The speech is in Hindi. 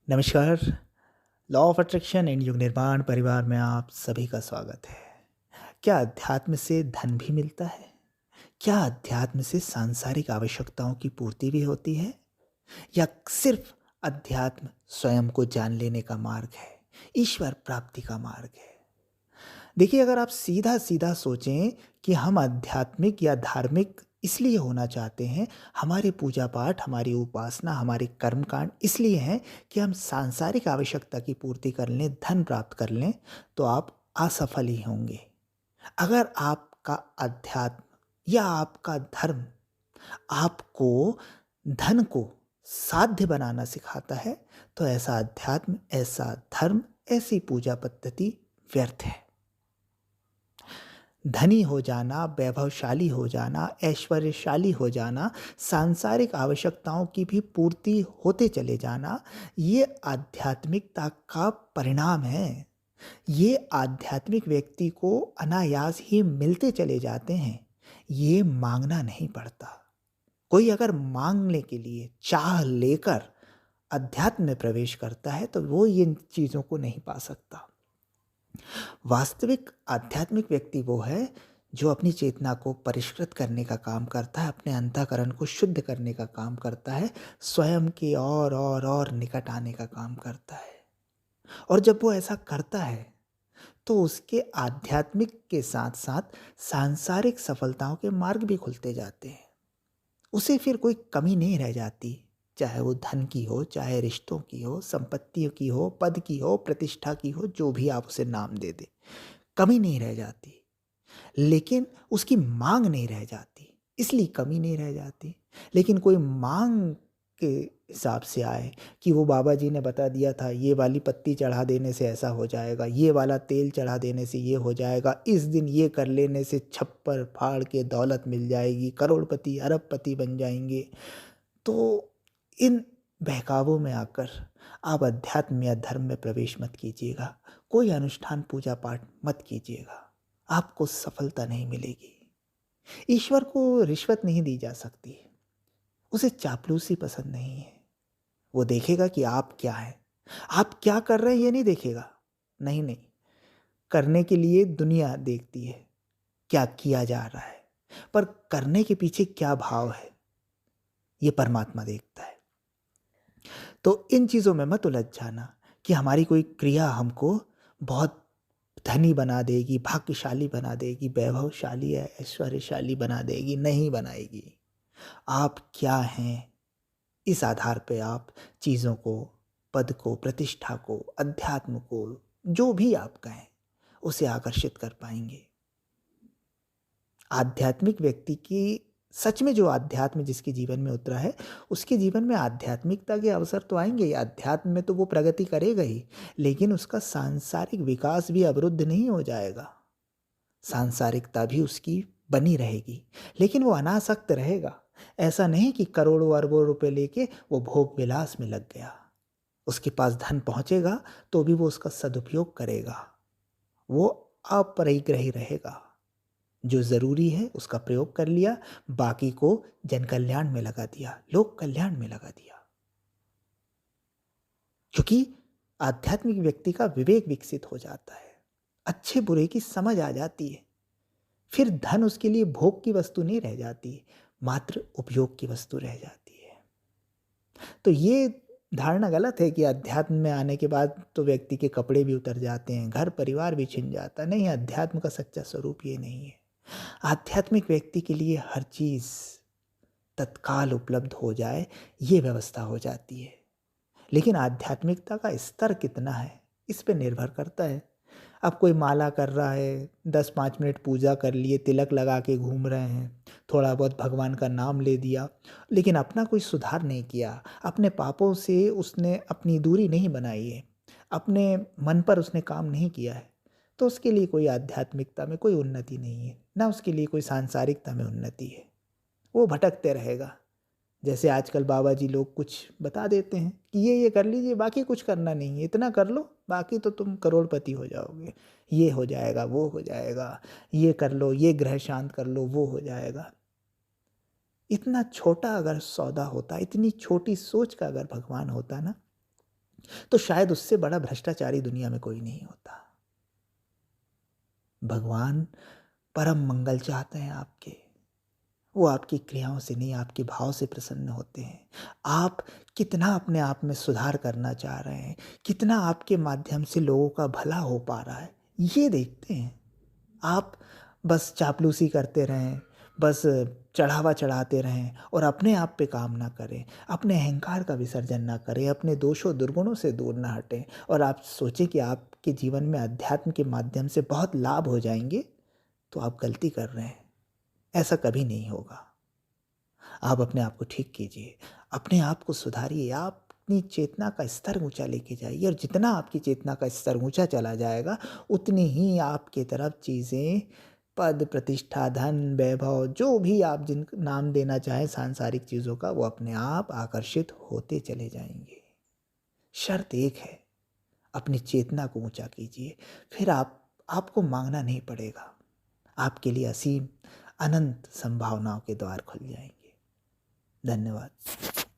नमस्कार। लॉ ऑफ अट्रैक्शन एंड युग निर्माण परिवार में आप सभी का स्वागत है। क्या अध्यात्म से धन भी मिलता है? क्या अध्यात्म से सांसारिक आवश्यकताओं की पूर्ति भी होती है, या सिर्फ अध्यात्म स्वयं को जान लेने का मार्ग है, ईश्वर प्राप्ति का मार्ग है? देखिए, अगर आप सीधा सीधा सोचें कि हम आध्यात्मिक या धार्मिक इसलिए होना चाहते हैं, हमारे पूजा पाठ, हमारी उपासना, हमारे कर्मकांड इसलिए हैं कि हम सांसारिक आवश्यकता की पूर्ति कर लें, धन प्राप्त कर लें, तो आप असफल ही होंगे। अगर आपका अध्यात्म या आपका धर्म आपको धन को साध्य बनाना सिखाता है, तो ऐसा अध्यात्म, ऐसा धर्म, ऐसी पूजा पद्धति व्यर्थ है। धनी हो जाना, वैभवशाली हो जाना, ऐश्वर्यशाली हो जाना, सांसारिक आवश्यकताओं की भी पूर्ति होते चले जाना, ये आध्यात्मिकता का परिणाम है। ये आध्यात्मिक व्यक्ति को अनायास ही मिलते चले जाते हैं। ये मांगना नहीं पड़ता। कोई अगर मांगने के लिए, चाह लेकर अध्यात्म में प्रवेश करता है, तो वो इन चीज़ों को नहीं पा सकता। वास्तविक आध्यात्मिक व्यक्ति वो है जो अपनी चेतना को परिष्कृत करने का काम करता है, अपने अंतःकरण को शुद्ध करने का काम करता है, स्वयं के और निकट आने का काम करता है। और जब वो ऐसा करता है, तो उसके आध्यात्मिक के साथ साथ सांसारिक सफलताओं के मार्ग भी खुलते जाते हैं। उसे फिर कोई कमी नहीं रह जाती, चाहे वो धन की हो, चाहे रिश्तों की हो, संपत्तियों की हो, पद की हो, प्रतिष्ठा की हो, जो भी आप उसे नाम दे दे, कमी नहीं रह जाती। लेकिन उसकी मांग नहीं रह जाती, इसलिए कमी नहीं रह जाती। लेकिन कोई मांग के हिसाब से आए कि वो बाबा जी ने बता दिया था, ये वाली पत्ती चढ़ा देने से ऐसा हो जाएगा, ये वाला तेल चढ़ा देने से ये हो जाएगा, इस दिन ये कर लेने से छप्पर फाड़ के दौलत मिल जाएगी, करोड़पति अरबपति बन जाएंगे। तो इन बहकावों में आकर आप अध्यात्म या धर्म में प्रवेश मत कीजिएगा। कोई अनुष्ठान पूजा पाठ मत कीजिएगा, आपको सफलता नहीं मिलेगी। ईश्वर को रिश्वत नहीं दी जा सकती, उसे चापलूसी पसंद नहीं है। वो देखेगा कि आप क्या हैं, आप क्या कर रहे हैं ये नहीं देखेगा। नहीं नहीं, करने के लिए दुनिया देखती है क्या किया जा रहा है, पर करने के पीछे क्या भाव है ये परमात्मा देखता है। तो इन चीज़ों में मत उलझ जाना कि हमारी कोई क्रिया हमको बहुत धनी बना देगी, भाग्यशाली बना देगी, वैभवशाली या ऐश्वर्यशाली बना देगी। नहीं बनाएगी। आप क्या हैं, इस आधार पे आप चीज़ों को, पद को, प्रतिष्ठा को, अध्यात्म को, जो भी आप कहें, उसे आकर्षित कर पाएंगे। आध्यात्मिक व्यक्ति की, सच में जो अध्यात्म जिसके जीवन में उतरा है, उसके जीवन में आध्यात्मिकता के अवसर तो आएंगे ही। अध्यात्म में तो वो प्रगति करेगा ही, लेकिन उसका सांसारिक विकास भी अवरुद्ध नहीं हो जाएगा। सांसारिकता भी उसकी बनी रहेगी, लेकिन वो अनासक्त रहेगा। ऐसा नहीं कि करोड़ों अरबों रुपए लेके वो भोग विलास में लग गया। उसके पास धन पहुंचेगा तो भी वो उसका सदुपयोग करेगा। वो अपरिग्रही रहेगा। जो ज़रूरी है उसका प्रयोग कर लिया, बाकी को जन कल्याण में लगा दिया, लोक कल्याण में लगा दिया। क्योंकि आध्यात्मिक व्यक्ति का विवेक विकसित हो जाता है, अच्छे बुरे की समझ आ जाती है। फिर धन उसके लिए भोग की वस्तु नहीं रह जाती, मात्र उपयोग की वस्तु रह जाती है। तो ये धारणा गलत है कि अध्यात्म में आने के बाद तो व्यक्ति के कपड़े भी उतर जाते हैं, घर परिवार भी छिन जाता है। नहीं, अध्यात्म का सच्चा स्वरूप ये नहीं है। आध्यात्मिक व्यक्ति के लिए हर चीज़ तत्काल उपलब्ध हो जाए, ये व्यवस्था हो जाती है। लेकिन आध्यात्मिकता का स्तर कितना है, इस पे निर्भर करता है। अब कोई माला कर रहा है, 10-5 मिनट पूजा कर लिए, तिलक लगा के घूम रहे हैं, थोड़ा बहुत भगवान का नाम ले दिया, लेकिन अपना कोई सुधार नहीं किया, अपने पापों से उसने अपनी दूरी नहीं बनाई है, अपने मन पर उसने काम नहीं किया है, तो उसके लिए कोई आध्यात्मिकता में कोई उन्नति नहीं है, ना उसके लिए कोई सांसारिकता में उन्नति है। वो भटकते रहेगा। जैसे आजकल बाबा जी लोग कुछ बता देते हैं कि ये कर लीजिए, बाकी कुछ करना नहीं है, इतना कर लो, बाकी तो तुम करोड़पति हो जाओगे, ये हो जाएगा, वो हो जाएगा, ये कर लो, ये ग्रह शांत कर लो, वो हो जाएगा। इतना छोटा अगर सौदा होता, इतनी छोटी सोच का अगर भगवान होता ना, तो शायद उससे बड़ा भ्रष्टाचारी दुनिया में कोई नहीं होता। भगवान परम मंगल चाहते हैं आपके। वो आपकी क्रियाओं से नहीं, आपके भाव से प्रसन्न होते हैं। आप कितना अपने आप में सुधार करना चाह रहे हैं, कितना आपके माध्यम से लोगों का भला हो पा रहा है, ये देखते हैं। आप बस चापलूसी करते रहें, बस चढ़ावा चढ़ाते रहें और अपने आप पे काम ना करें, अपने अहंकार का विसर्जन ना करें, अपने दोषों दुर्गुणों से दूर ना हटें और आप सोचें कि आपके जीवन में अध्यात्म के माध्यम से बहुत लाभ हो जाएंगे, तो आप गलती कर रहे हैं। ऐसा कभी नहीं होगा। आप अपने आप को ठीक कीजिए, अपने आप को सुधारिए, आप अपनी चेतना का स्तर ऊंचा लेके जाइए और जितना आपकी चेतना का स्तर ऊंचा चला जाएगा, उतनी ही आपके तरफ चीज़ें, पद प्रतिष्ठा, धन, वैभव, जो भी आप जिन नाम देना चाहें सांसारिक चीज़ों का, वो अपने आप आकर्षित होते चले जाएंगे। शर्त एक है, अपनी चेतना को ऊंचा कीजिए, फिर आपको मांगना नहीं पड़ेगा। आपके लिए असीम अनंत संभावनाओं के द्वार खुल जाएंगे। धन्यवाद।